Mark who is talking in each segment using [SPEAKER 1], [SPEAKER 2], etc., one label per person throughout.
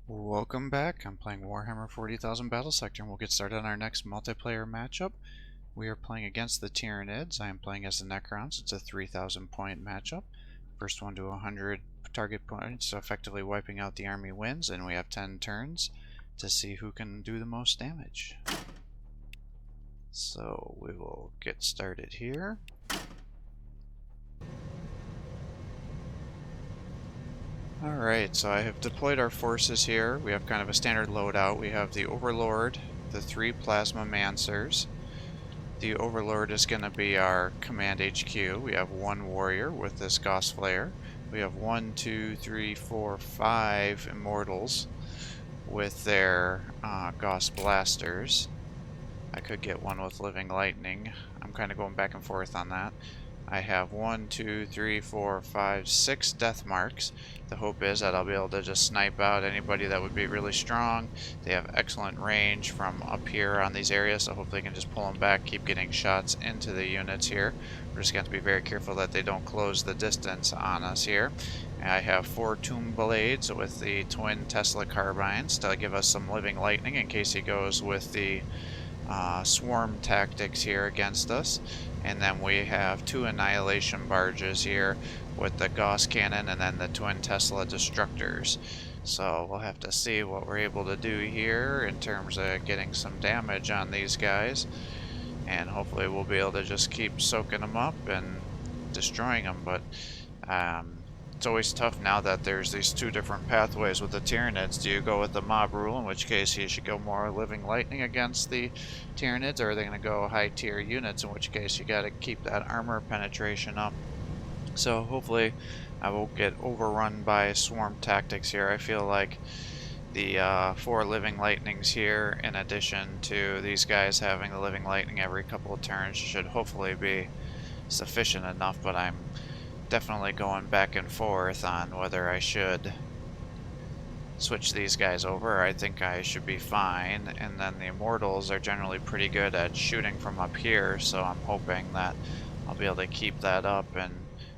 [SPEAKER 1] Welcome back. I'm playing Warhammer 40,000 Battlesector, and we'll get started on our next multiplayer matchup. We are playing against the Tyranids. I am playing as the Necrons. It's a 3,000 point matchup. First one to 100 target points, so effectively wiping out the army wins, and we have 10 turns to see who can do the most damage. So we will get started here. Alright, so I have deployed our forces here. We have kind of a standard loadout. We have the Overlord, the 3 Plasma Mancers. The Overlord is going to be our command HQ. We have 1 warrior with this Gauss Flare. We have 1, 2, 3, 4, 5 Immortals with their Gauss Blasters. I could get one with Living Lightning. I'm kind of going back and forth on that. I have 1, 2, 3, 4, 5, 6 death marks. The hope is that I'll be able to just snipe out anybody that would be really strong. They have excellent range from up here on these areas, so hopefully I can just pull them back, keep getting shots into the units here. We're just going to have to be very careful that they don't close the distance on us here. I have 4 Tomb Blades with the twin Tesla carbines to give us some Living Lightning in case he goes with the swarm tactics here against us. And then we have 2 Annihilation Barges here with the Gauss Cannon and then the twin Tesla Destructors. So we'll have to see what we're able to do here in terms of getting some damage on these guys. And hopefully we'll be able to just keep soaking them up and destroying them. But it's always tough now that there's these 2 different pathways with the Tyranids. Do you go with the mob rule, in which case you should go more Living Lightning against the Tyranids, or are they going to go high tier units, in which case you got to keep that armor penetration up? So hopefully I won't get overrun by swarm tactics here. I feel like the 4 Living Lightnings here, in addition to these guys having the Living Lightning every couple of turns, should hopefully be sufficient enough, but I'm definitely going back and forth on whether I should switch these guys over. I think I should be fine, and then the Immortals are generally pretty good at shooting from up here, so I'm hoping that I'll be able to keep that up and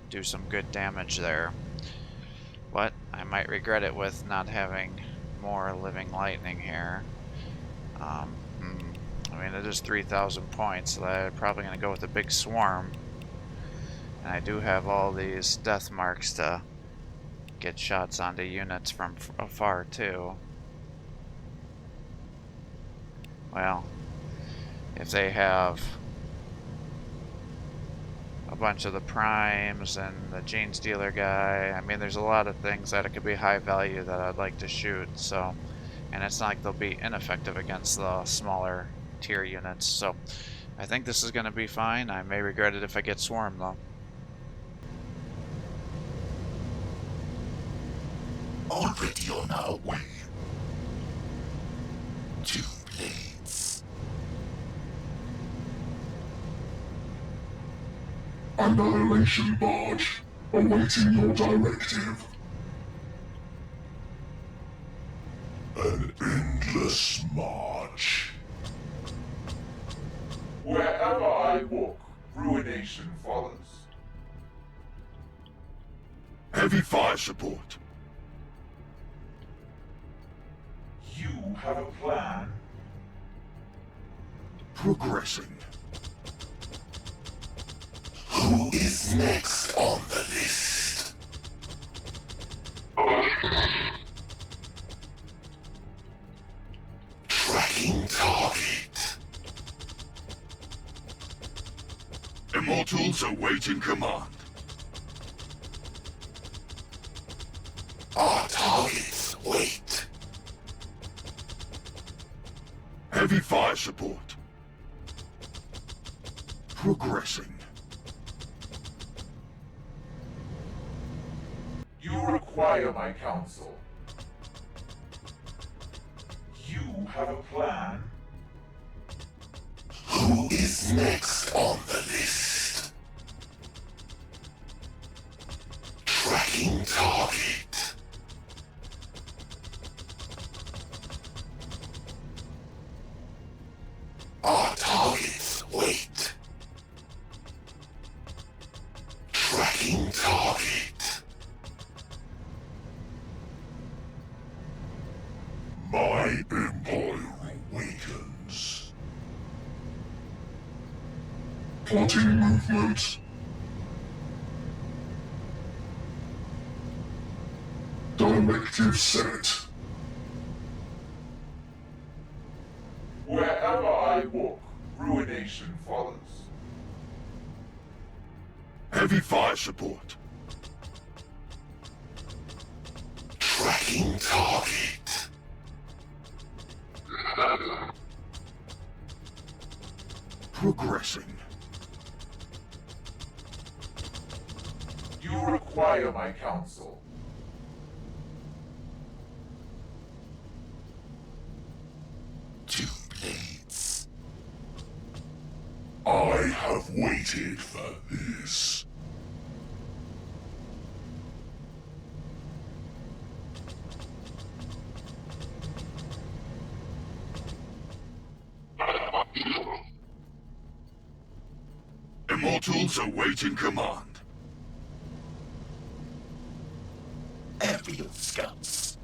[SPEAKER 1] do some good damage there. But I might regret it with not having more Living Lightning here. I mean, it is 3,000 points, so I'm probably going to go with a big swarm. And I do have all these death marks to get shots onto units from afar too. Well, if they have a bunch of the primes and the Gene Stealer guy, I mean, there's a lot of things that it could be high value that I'd like to shoot. So, and it's not like they'll be ineffective against the smaller tier units. So I think this is going to be fine. I may regret it if I get swarmed though.
[SPEAKER 2] Already on our way. 2 blades. Annihilation barge, awaiting your directive. An endless march. Wherever I walk, ruination follows. Heavy fire support. You have a plan? Progressing. Who is next on the list? Tracking target. Immortals awaiting command. Our targets wait. Heavy fire support. Progressing. You require my counsel. You have a plan? Who is next on the list? Tracking target. Our targets wait. Tracking target. My empire awakens. Plotting movement. Directive set.
[SPEAKER 3] Wherever I walk, ruination follows.
[SPEAKER 2] Heavy fire support. Tracking target. Progressing.
[SPEAKER 3] You require my counsel.
[SPEAKER 2] Two blades. I have waited for this. Immortals awaiting command. Aerial scouts.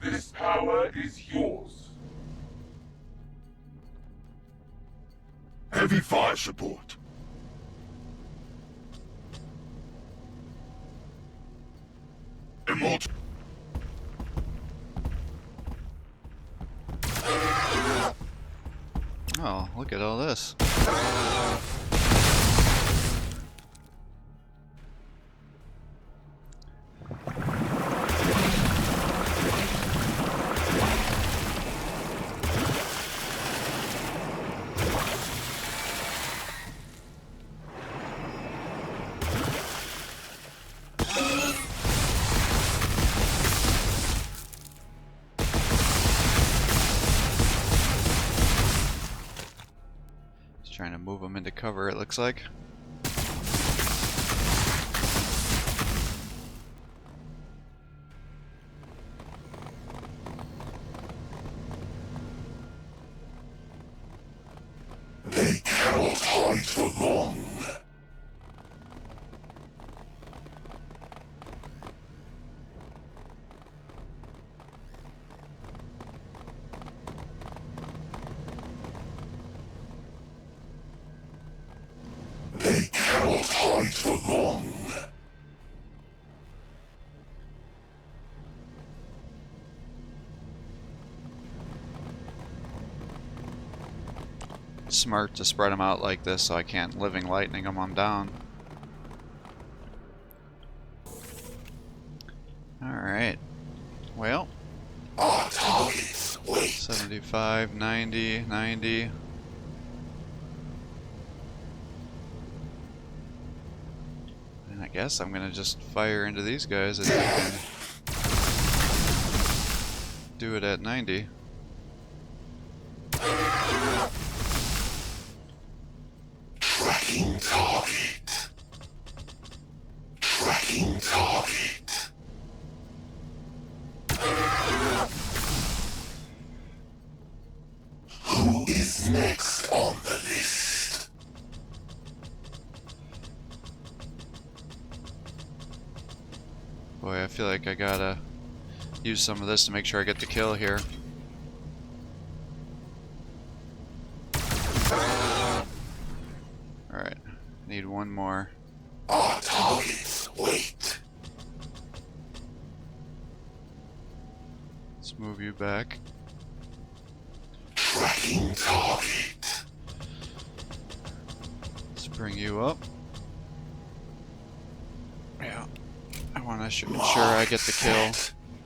[SPEAKER 3] This power is yours.
[SPEAKER 2] Heavy fire support. Immortal.
[SPEAKER 1] Oh, look at all this. Trying to move them into cover, it looks like.
[SPEAKER 2] They cannot hide for long. They cannot hide for long.
[SPEAKER 1] Smart to spread them out like this so I can't living lightning them on down. Alright. Well.
[SPEAKER 2] Our targets wait.
[SPEAKER 1] 75, 90, 90. And I guess I'm gonna just fire into these guys and do it at 90.
[SPEAKER 2] Tracking target. Tracking target. Who is next on the list?
[SPEAKER 1] Boy, I feel like I gotta use some of this to make sure I get the kill here. Alright, need one more.
[SPEAKER 2] Our targets wait.
[SPEAKER 1] Let's move you back.
[SPEAKER 2] Tracking target.
[SPEAKER 1] Let's bring you up. Yeah, I want to ensure I get the kill.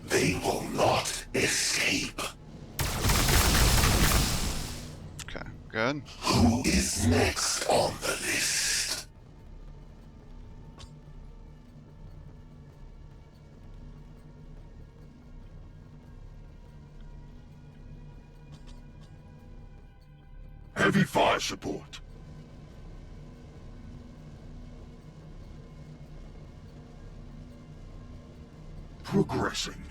[SPEAKER 2] They will not escape.
[SPEAKER 1] Okay, good.
[SPEAKER 2] Who is next on the list? Heavy fire support. Progressing.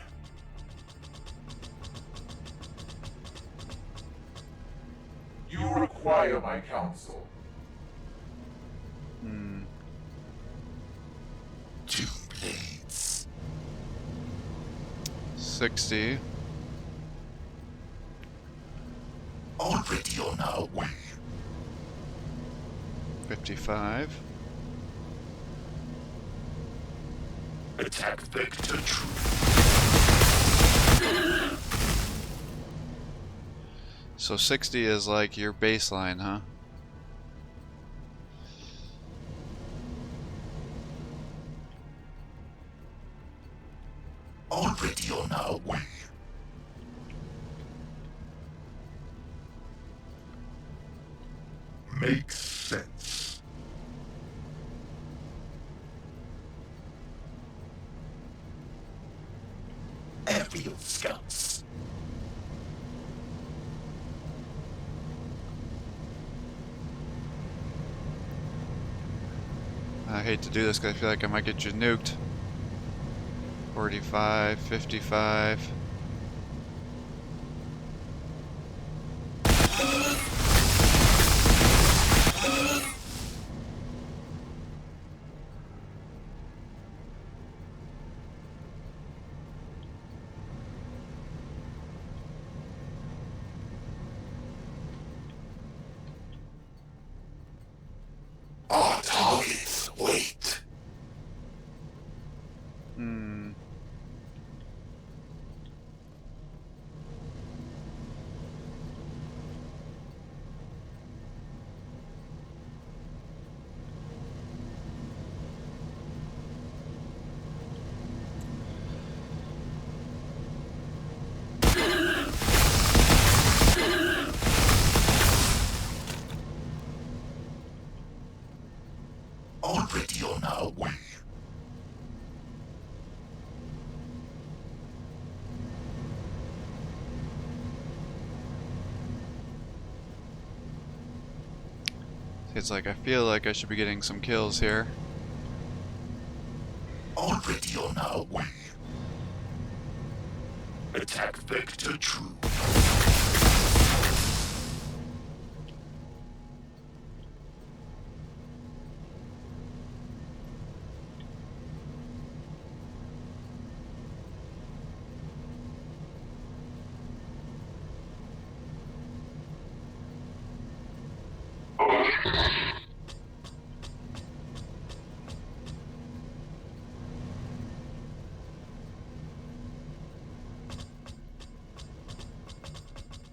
[SPEAKER 3] You require my counsel.
[SPEAKER 1] 60.
[SPEAKER 2] Already on our way.
[SPEAKER 1] 55.
[SPEAKER 2] Attack vector true.
[SPEAKER 1] So 60 is like your baseline, huh?
[SPEAKER 2] Already on our way. Makes sense. Aerial scouts.
[SPEAKER 1] I hate to do this because I feel like I might get you nuked. 45, 55.
[SPEAKER 2] Our targets wait.
[SPEAKER 1] Hmm.
[SPEAKER 2] Already on our way.
[SPEAKER 1] It's like I feel like I should be getting some kills here.
[SPEAKER 2] Already on our way. Attack vector true.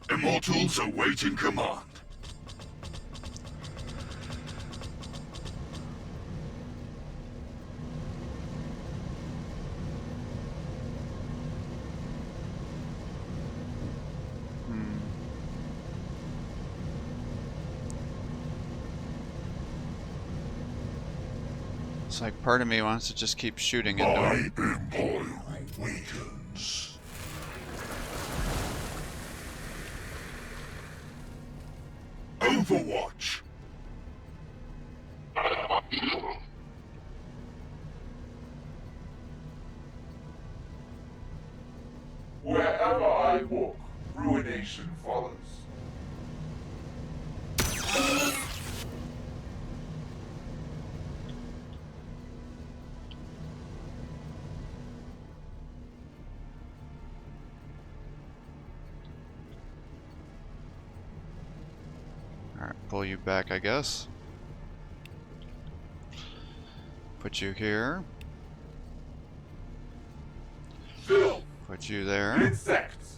[SPEAKER 2] Immortals awaiting command.
[SPEAKER 1] Hmm. It's like part of me wants to just keep shooting into
[SPEAKER 2] My
[SPEAKER 1] him.
[SPEAKER 2] empire awakens. Overwatch.
[SPEAKER 3] Wherever I walk, ruination follows.
[SPEAKER 1] Alright, pull you back, I guess. Put you here.
[SPEAKER 3] Filth,
[SPEAKER 1] Put you there.
[SPEAKER 3] insects,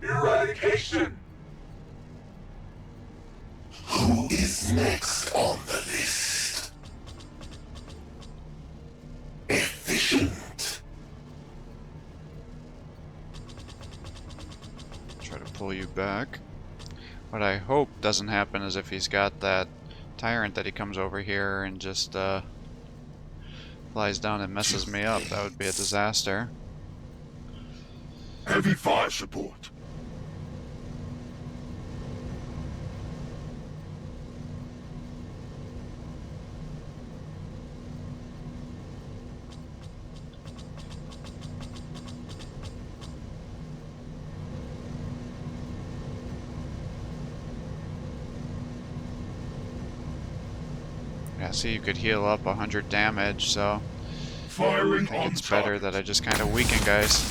[SPEAKER 3] eradication.
[SPEAKER 2] Who is next on the list? Efficient.
[SPEAKER 1] Try to pull you back. What I hope doesn't happen is if he's got that Tyrant that he comes over here and just flies down and messes me up. That would be a disaster.
[SPEAKER 2] Heavy fire support.
[SPEAKER 1] Yeah, see, you could heal up 100 damage, so
[SPEAKER 2] Firing
[SPEAKER 1] I think
[SPEAKER 2] on
[SPEAKER 1] it's better
[SPEAKER 2] target.
[SPEAKER 1] that I just kind of weaken guys.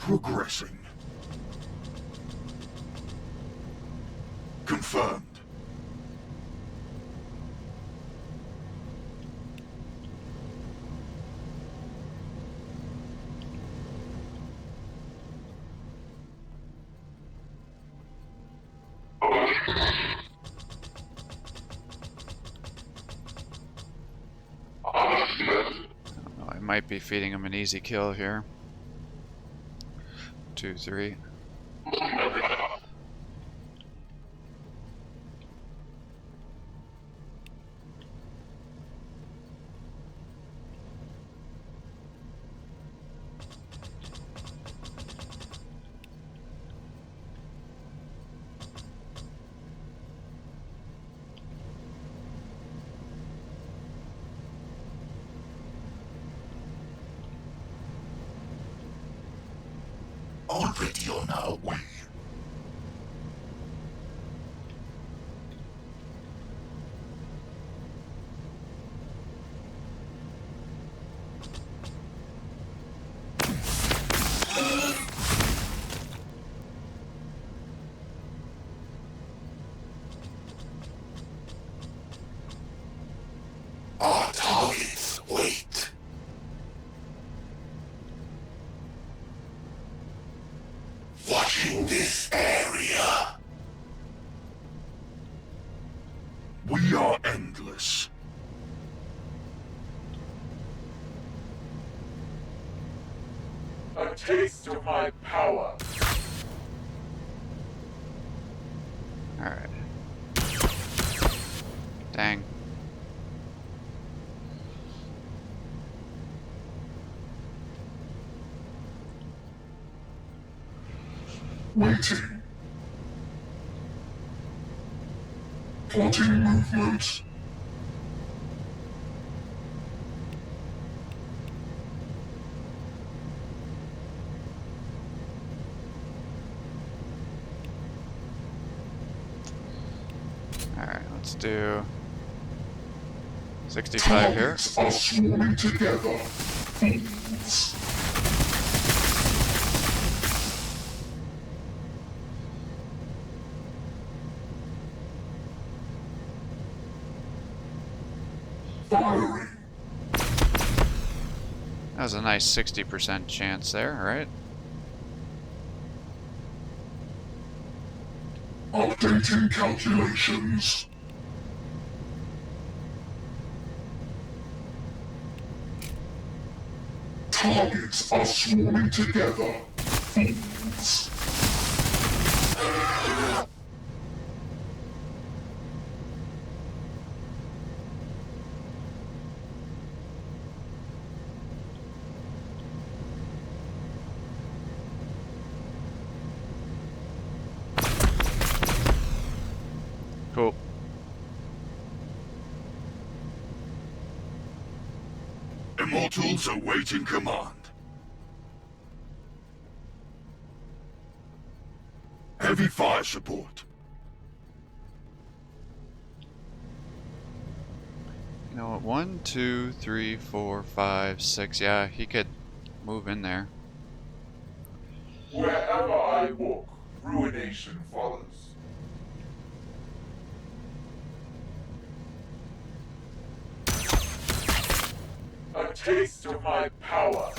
[SPEAKER 2] Progressing. Confirmed.
[SPEAKER 1] I might be feeding him an easy kill here. 2, 3.
[SPEAKER 2] Already on our way. Our targets wait. Watching this area. We are endless.
[SPEAKER 3] A taste of my power.
[SPEAKER 1] Alright. Dang.
[SPEAKER 2] Waiting. Plotting movement.
[SPEAKER 1] Alright, let's do 65 here.
[SPEAKER 2] Targets are swarming together. Fools. Firing.
[SPEAKER 1] That was a nice 60% chance there, right?
[SPEAKER 2] Updating calculations. Targets are swarming together. Fools.
[SPEAKER 1] Cool.
[SPEAKER 2] Immortals awaiting command. Heavy fire support.
[SPEAKER 1] You know what? 1, 2, 3, 4, 5, 6. Yeah, he could move in there.
[SPEAKER 3] Wherever I walk, ruination follows. A taste of my power.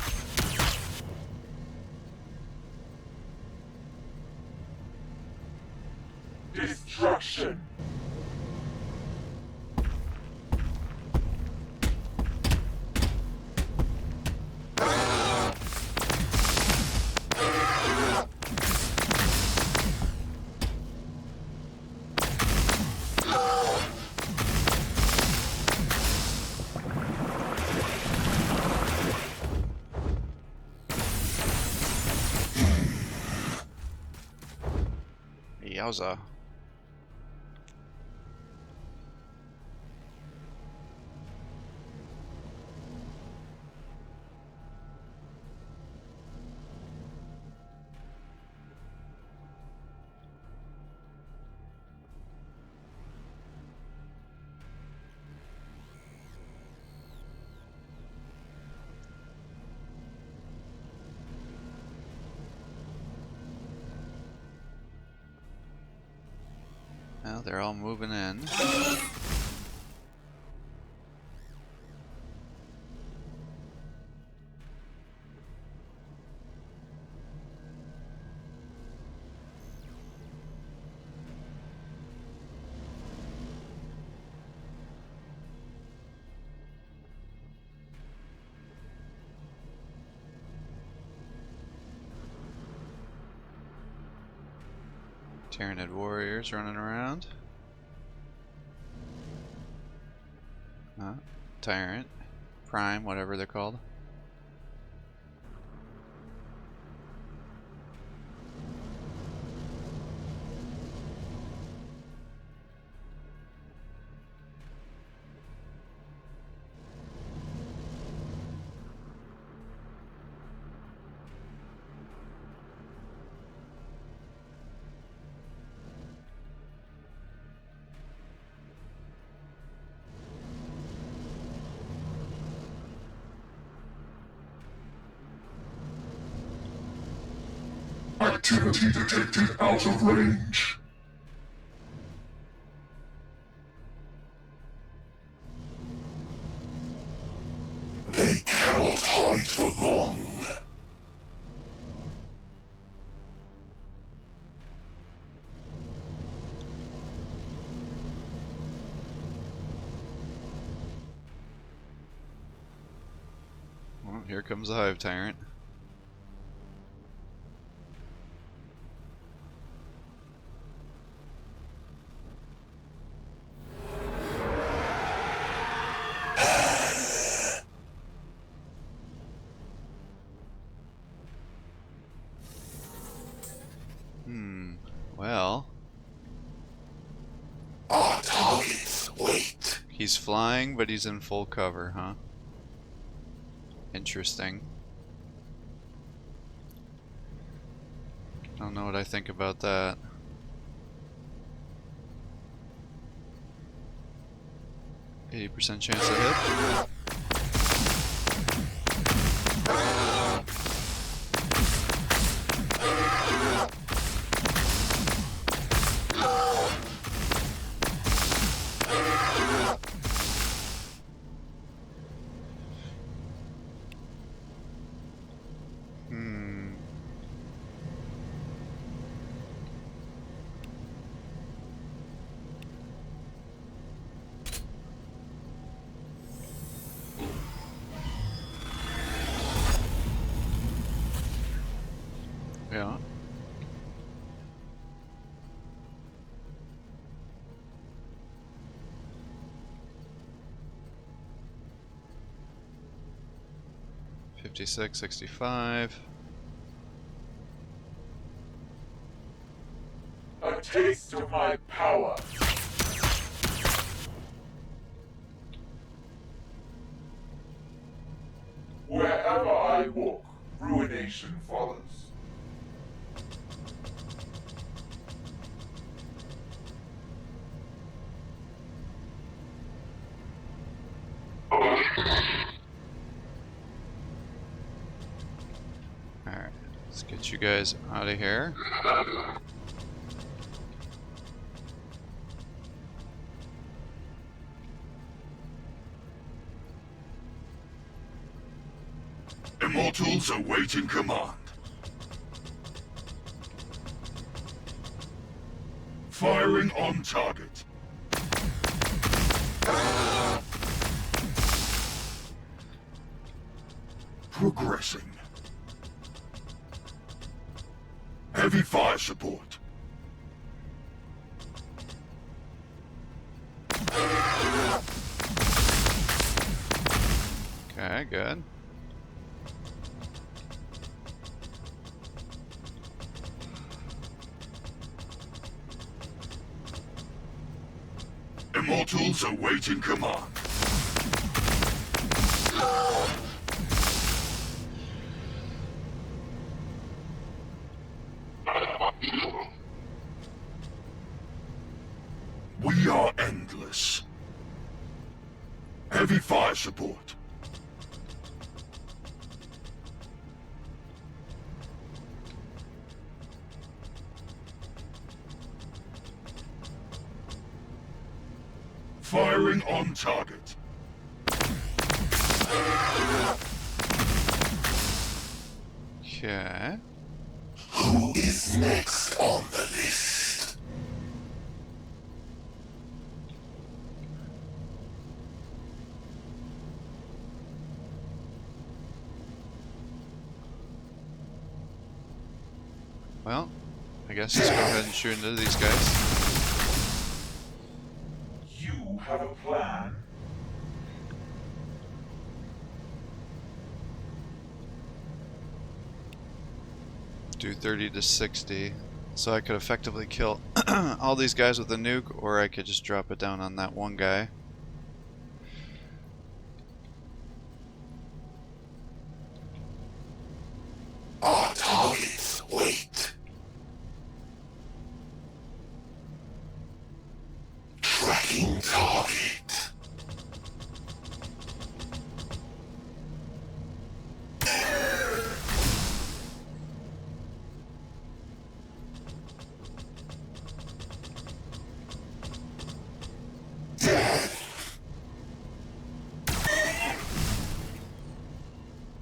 [SPEAKER 3] Destruction.
[SPEAKER 1] Yowza. Well, they're all moving in. Tyranid warriors running around. Tyrant, Prime, whatever they're called.
[SPEAKER 2] Activity detected out of range. They cannot hide for long.
[SPEAKER 1] Well, here comes the Hive Tyrant. Well,
[SPEAKER 2] Our targets wait.
[SPEAKER 1] he's flying, but he's in full cover, huh? Interesting. Don't know what I think about that. %80 chance to hit. Yeah. $56, $65.
[SPEAKER 3] A taste of my power. Wherever I walk, ruination follows.
[SPEAKER 1] Alright, let's get you guys out of here.
[SPEAKER 2] Immortals awaiting command. Firing on target. Progressing. Heavy fire support.
[SPEAKER 1] Okay, good.
[SPEAKER 2] Immortals awaiting command. We are endless. Heavy fire support. Firing on target.
[SPEAKER 1] Okay.
[SPEAKER 2] Who is next on the list?
[SPEAKER 1] Well, I guess let's go ahead and shoot into these guys.
[SPEAKER 3] You have a plan?
[SPEAKER 1] Do 30 to 60. So I could effectively kill all these guys with a nuke, or I could just drop it down on that one guy.
[SPEAKER 2] Our targets wait. Tracking target.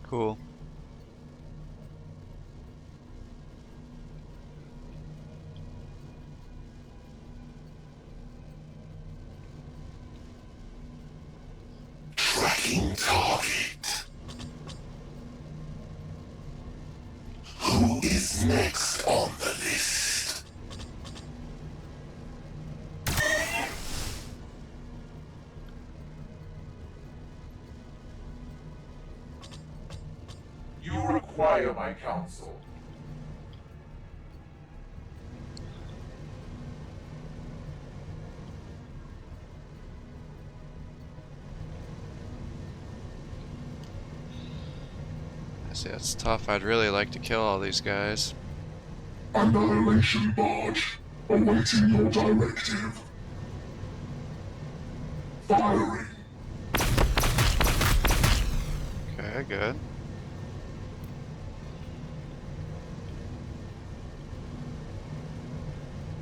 [SPEAKER 1] Cool.
[SPEAKER 2] Tracking target. Who is next on the list?
[SPEAKER 3] You require my counsel.
[SPEAKER 1] I see, that's tough. I'd really like to kill all these guys.
[SPEAKER 2] Annihilation barge. Awaiting your directive. Firing.
[SPEAKER 1] Okay, good.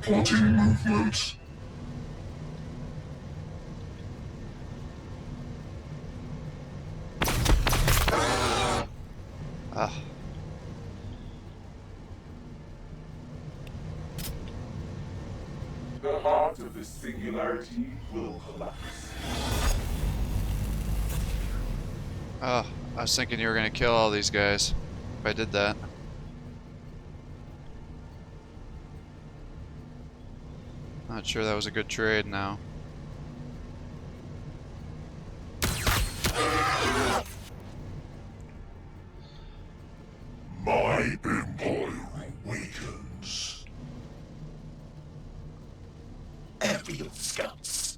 [SPEAKER 2] Plotting movement.
[SPEAKER 1] Ah.
[SPEAKER 3] The heart of this singularity will collapse.
[SPEAKER 1] Oh, I was thinking you were gonna kill all these guys if I did that. Not sure that was a good trade now.
[SPEAKER 2] My empire awakens. Airfield scouts.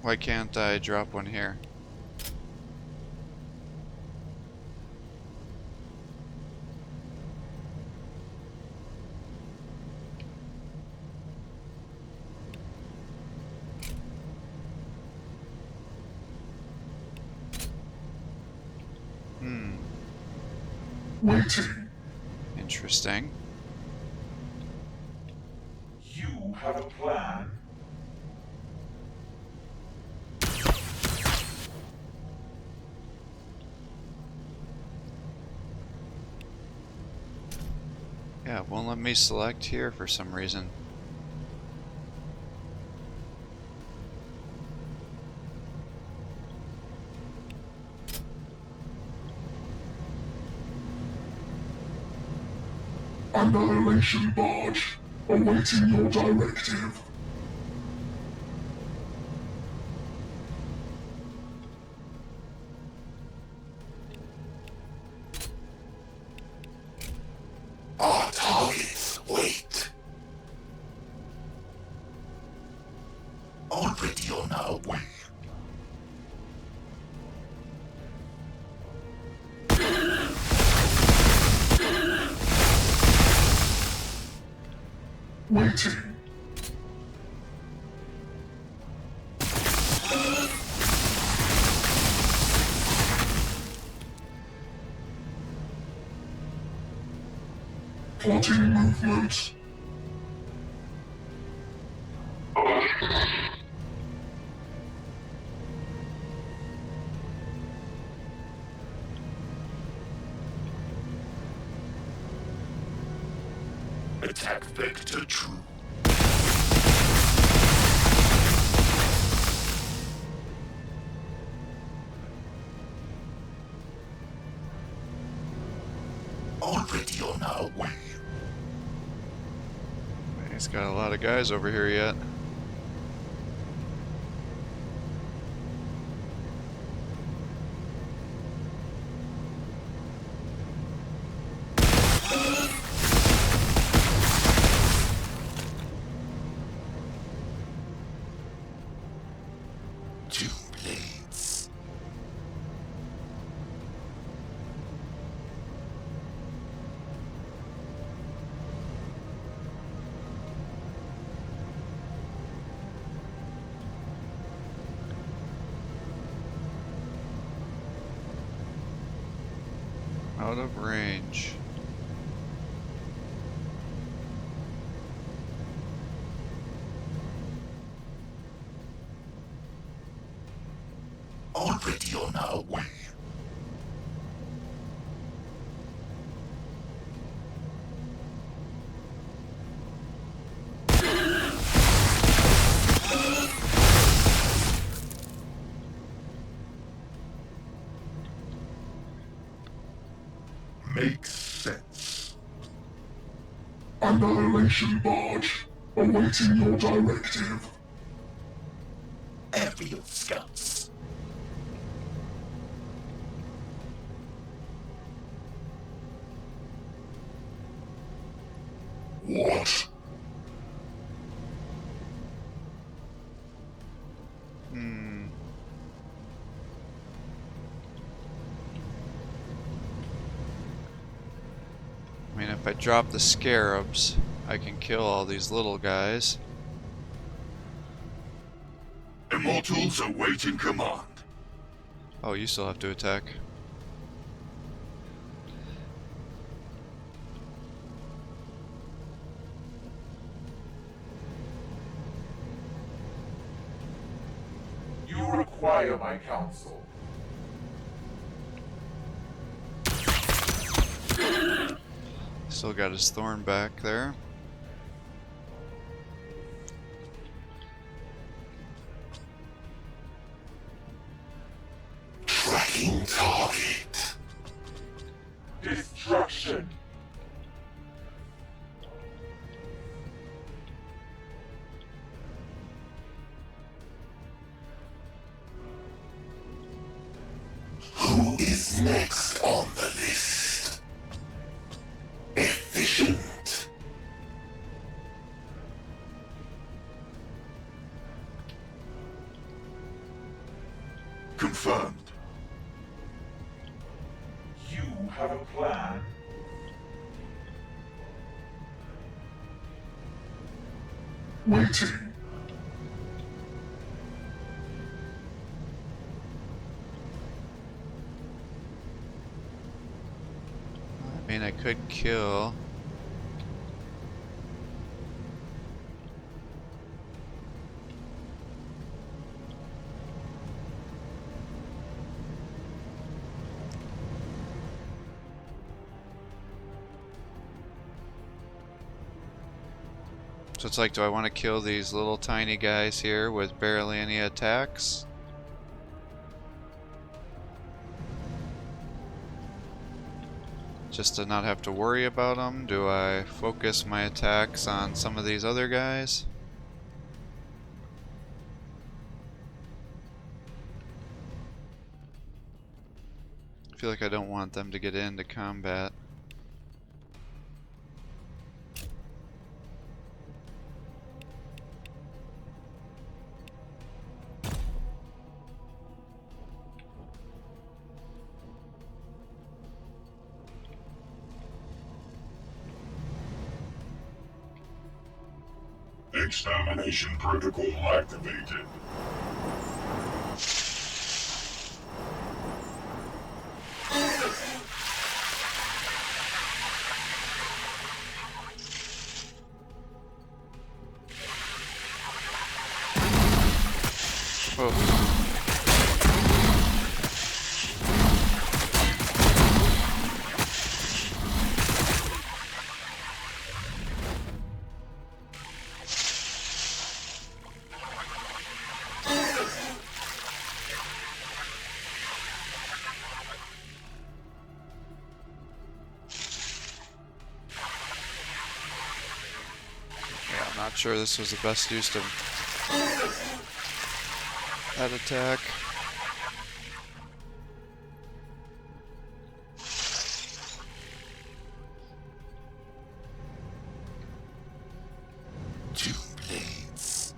[SPEAKER 1] Why can't I drop one here?
[SPEAKER 2] Waiting.
[SPEAKER 1] Interesting.
[SPEAKER 3] You have a plan?
[SPEAKER 1] Yeah, it won't let me select here for some reason.
[SPEAKER 2] Annihilation barge. Awaiting your directive. Our targets wait. Already on our way. Waiting. Plotting movement. Attack vector true. Already on our way.
[SPEAKER 1] He's got a lot of guys over here yet.
[SPEAKER 2] Two blades.
[SPEAKER 1] Out of range.
[SPEAKER 2] Already on our way. Makes sense. Annihilation barge, awaiting your directive. Aerial scouts. What?
[SPEAKER 1] I mean, if I drop the scarabs, I can kill all these little guys.
[SPEAKER 2] Immortals awaiting command.
[SPEAKER 1] Oh, you still have to attack.
[SPEAKER 3] You require my counsel.
[SPEAKER 1] Still got his thorn back there.
[SPEAKER 2] Tracking target.
[SPEAKER 3] Destruction.
[SPEAKER 2] Who is next on the list? Efficient. Confirmed.
[SPEAKER 3] You have a plan.
[SPEAKER 2] Waiting.
[SPEAKER 1] I mean, I could kill. So it's like, do I want to kill these little tiny guys here with barely any attacks? Just to not have to worry about them? Do I focus my attacks on some of these other guys? I feel like I don't want them to get into combat.
[SPEAKER 2] Extermination protocol activated.
[SPEAKER 1] sure this was the best use of that attack.
[SPEAKER 2] Two blades.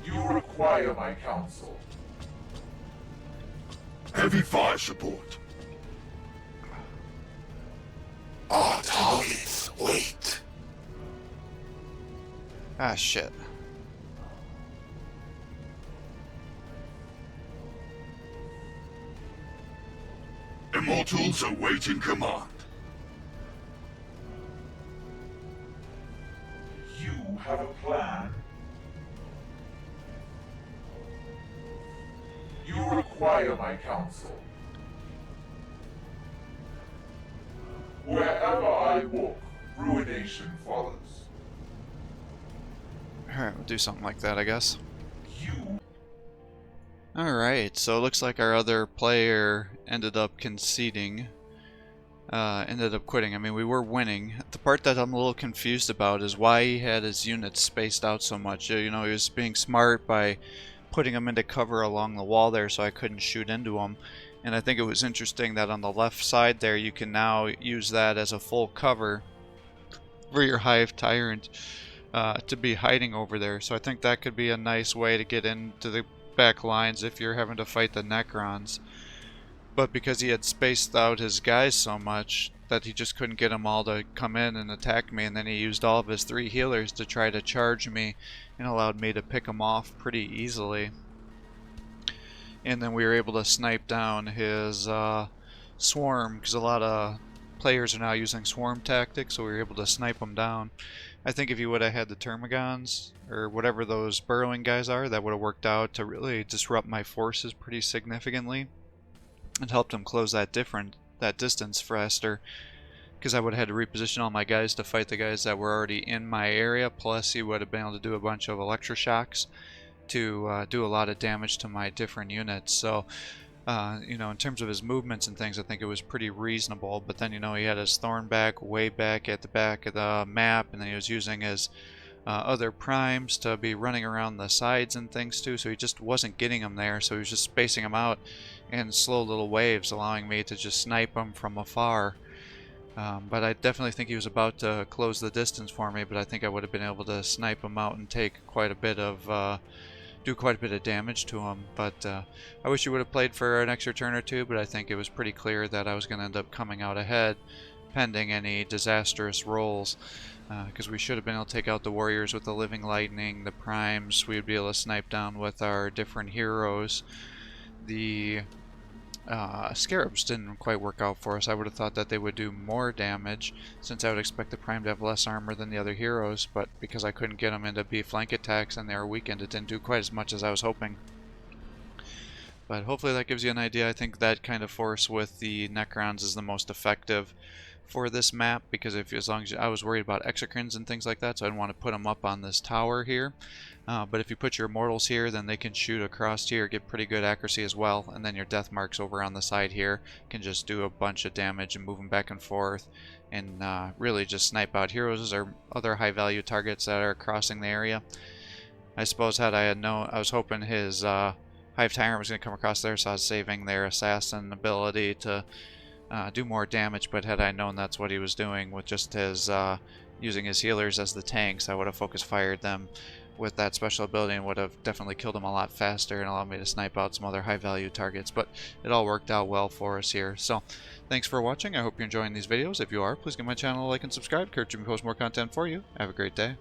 [SPEAKER 3] You require my counsel.
[SPEAKER 2] Heavy fire support. Our targets wait.
[SPEAKER 1] Ah, shit.
[SPEAKER 2] Immortals awaiting command.
[SPEAKER 3] You have a plan. You require my counsel. Wherever I walk, ruination follows.
[SPEAKER 1] Alright, we'll do something like that, I guess.
[SPEAKER 3] You
[SPEAKER 1] Alright, so it looks like our other player ended up conceding. Ended up quitting. I mean, we were winning. The part that I'm a little confused about is why he had his units spaced out so much. You know, he was being smart by putting them into cover along the wall there so I couldn't shoot into them. And I think it was interesting that on the left side there you can now use that as a full cover for your Hive Tyrant to be hiding over there. So I think that could be a nice way to get into the back lines if you're having to fight the Necrons. But because he had spaced out his guys so much that he just couldn't get them all to come in and attack me, and then he used all of his 3 healers to try to charge me and allowed me to pick them off pretty easily. And then we were able to snipe down his swarm, because a lot of players are now using swarm tactics, so we were able to snipe them down. I think if you would have had the Termagons, or whatever those burrowing guys are, that would have worked out to really disrupt my forces pretty significantly and helped them close that distance faster, because I would have had to reposition all my guys to fight the guys that were already in my area, plus he would have been able to do a bunch of electroshocks to do a lot of damage to my different units. So you know, in terms of his movements and things, I think it was pretty reasonable. But then, you know, he had his thorn back way back at the back of the map, and then he was using his other primes to be running around the sides and things too, so he just wasn't getting them there, so he was just spacing them out in slow little waves, allowing me to just snipe them from afar. But I definitely think he was about to close the distance for me, but I think I would have been able to snipe him out and take quite a bit of do quite a bit of damage to him. But I wish he would have played for an extra turn or two, but I think it was pretty clear that I was going to end up coming out ahead pending any disastrous rolls, because we should have been able to take out the warriors with the living lightning, the primes we would be able to snipe down with our different heroes. The scarabs didn't quite work out for us. I would have thought that they would do more damage, since I would expect the prime to have less armor than the other heroes, but because I couldn't get them into B flank attacks and they were weakened, it didn't do quite as much as I was hoping. But hopefully that gives you an idea. I think that kind of force with the Necrons is the most effective for this map, because as long as I was worried about exocrines and things like that, so I didn't want to put them up on this tower here. But if you put your immortals here, then they can shoot across here, get pretty good accuracy as well, and then your death marks over on the side here can just do a bunch of damage and move them back and forth, and really just snipe out heroes or other high value targets that are crossing the area. I suppose had I had known, I was hoping his Hive Tyrant was going to come across there, so I was saving their assassin ability to do more damage, but had I known that's what he was doing with just his using his healers as the tanks, I would have focus fired them with that special ability and would have definitely killed him a lot faster and allowed me to snipe out some other high value targets. But it all worked out well for us here. So thanks for watching. I hope you're enjoying these videos. If you are, please give my channel a like and subscribe. Encourage me to post more content for you. Have a great day.